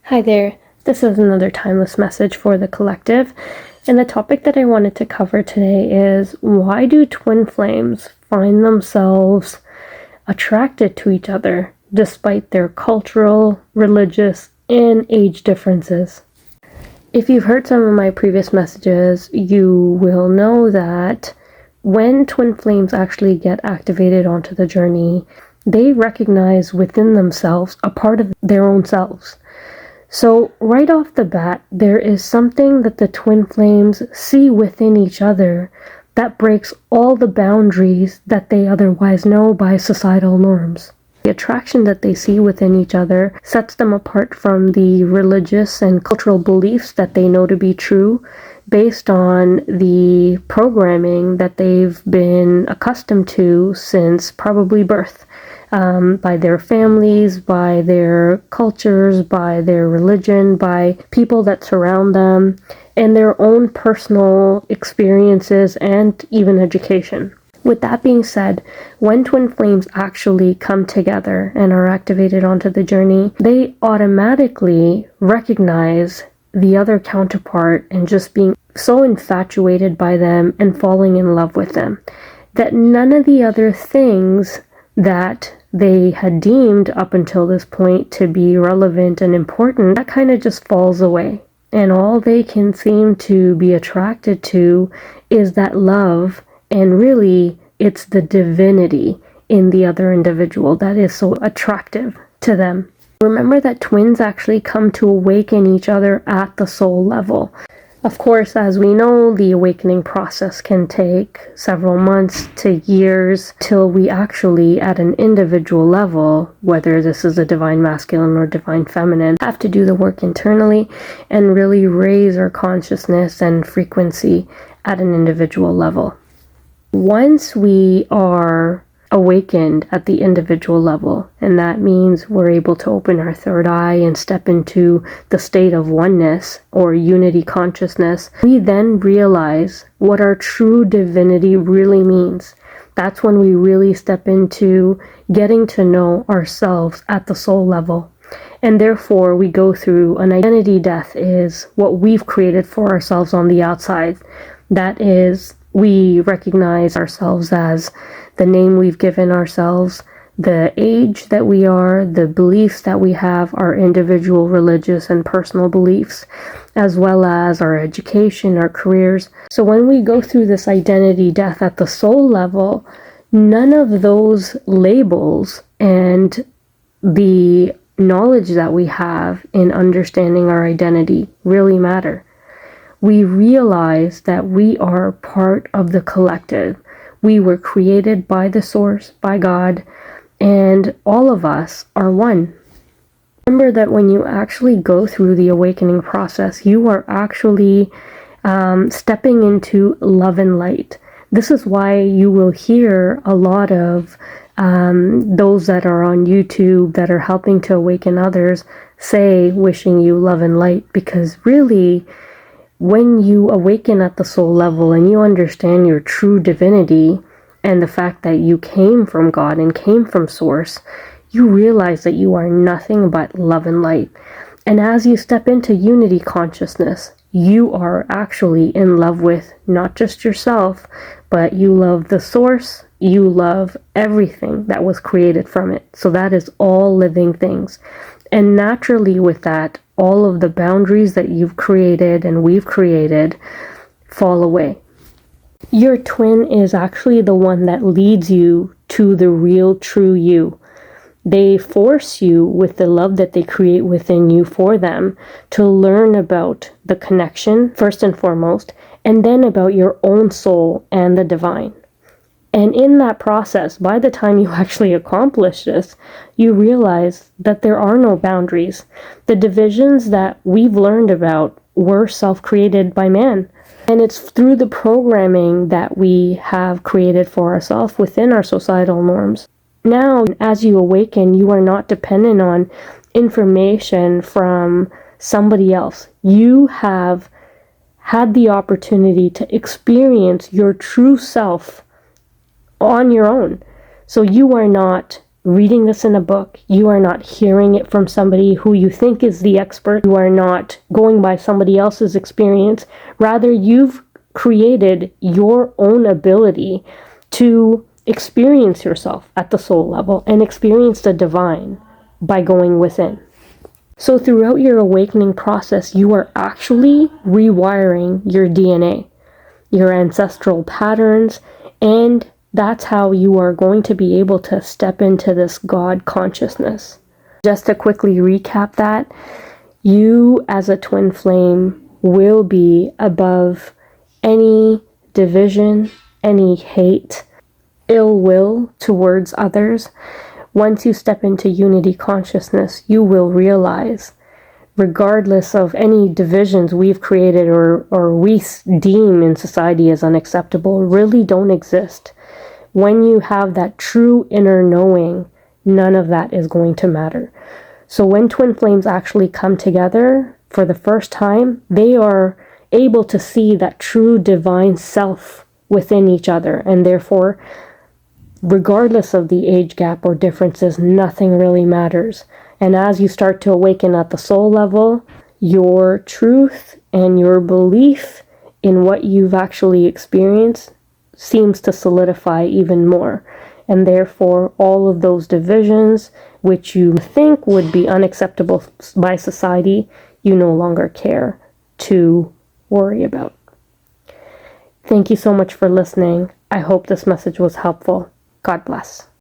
Hi there, this is another timeless message for the collective, and the topic that I wanted to cover today is why do twin flames find themselves attracted to each other despite their cultural, religious, and age differences? If you've heard some of my previous messages, you will know that when twin flames actually get activated onto the journey, they recognize within themselves a part of their own selves. So right off the bat, there is something that the twin flames see within each other that breaks all the boundaries that they otherwise know by societal norms. The attraction that they see within each other sets them apart from the religious and cultural beliefs that they know to be true based on the programming that they've been accustomed to since probably birth. By their families, by their cultures, by their religion, by people that surround them, and their own personal experiences and even education. With that being said, when twin flames actually come together and are activated onto the journey, they automatically recognize the other counterpart and just being so infatuated by them and falling in love with them that none of the other things that they had deemed up until this point to be relevant and important, that kind of just falls away. And all they can seem to be attracted to is that love, and really it's the divinity in the other individual that is so attractive to them. Remember that twins actually come to awaken each other at the soul level. Of course, as we know, the awakening process can take several months to years till we actually, at an individual level, whether this is a divine masculine or divine feminine, have to do the work internally and really raise our consciousness and frequency at an individual level. Once we are awakened at the individual level, and that means we're able to open our third eye and step into the state of oneness or unity consciousness, we then realize what our true divinity really means. That's when we really step into getting to know ourselves at the soul level. And therefore we go through an identity death, is what we've created for ourselves on the outside. That is, we recognize ourselves as the name we've given ourselves, the age that we are, the beliefs that we have, our individual religious and personal beliefs, as well as our education, our careers. So when we go through this identity death at the soul level, none of those labels and the knowledge that we have in understanding our identity really matter. We realize that we are part of the collective. We were created by the source, by God, and all of us are one. Remember that when you actually go through the awakening process, you are actually stepping into love and light. This is why you will hear a lot of those that are on YouTube that are helping to awaken others say, wishing you love and light, because really, when you awaken at the soul level and you understand your true divinity and the fact that you came from God and came from Source, you realize that you are nothing but love and light. And as you step into unity consciousness, you are actually in love with not just yourself, but you love the Source, you love everything that was created from it. So that is all living things. And naturally with that, all of the boundaries that you've created and we've created fall away. Your twin is actually the one that leads you to the real true you. They force you, with the love that they create within you for them, to learn about the connection first and foremost, and then about your own soul and the divine. And in that process, by the time you actually accomplish this, you realize that there are no boundaries. The divisions that we've learned about were self-created by man. And it's through the programming that we have created for ourselves within our societal norms. Now, as you awaken, you are not dependent on information from somebody else. You have had the opportunity to experience your true self on your own. So you are not reading this in a book. You are not hearing it from somebody who you think is the expert. You are not going by somebody else's experience. Rather, you've created your own ability to experience yourself at the soul level and experience the divine by going within. So throughout your awakening process, you are actually rewiring your DNA, your ancestral patterns, and that's how you are going to be able to step into this God consciousness. Just to quickly recap that, you as a twin flame will be above any division, any hate, ill will towards others. Once you step into unity consciousness, you will realize, regardless of any divisions we've created or we deem in society as unacceptable, really don't exist. When you have that true inner knowing, none of that is going to matter. So when twin flames actually come together for the first time, they are able to see that true divine self within each other, and therefore, regardless of the age gap or differences, nothing really matters. And as you start to awaken at the soul level, your truth and your belief in what you've actually experienced seems to solidify even more. And therefore, all of those divisions, which you think would be unacceptable by society, you no longer care to worry about. Thank you so much for listening. I hope this message was helpful. God bless.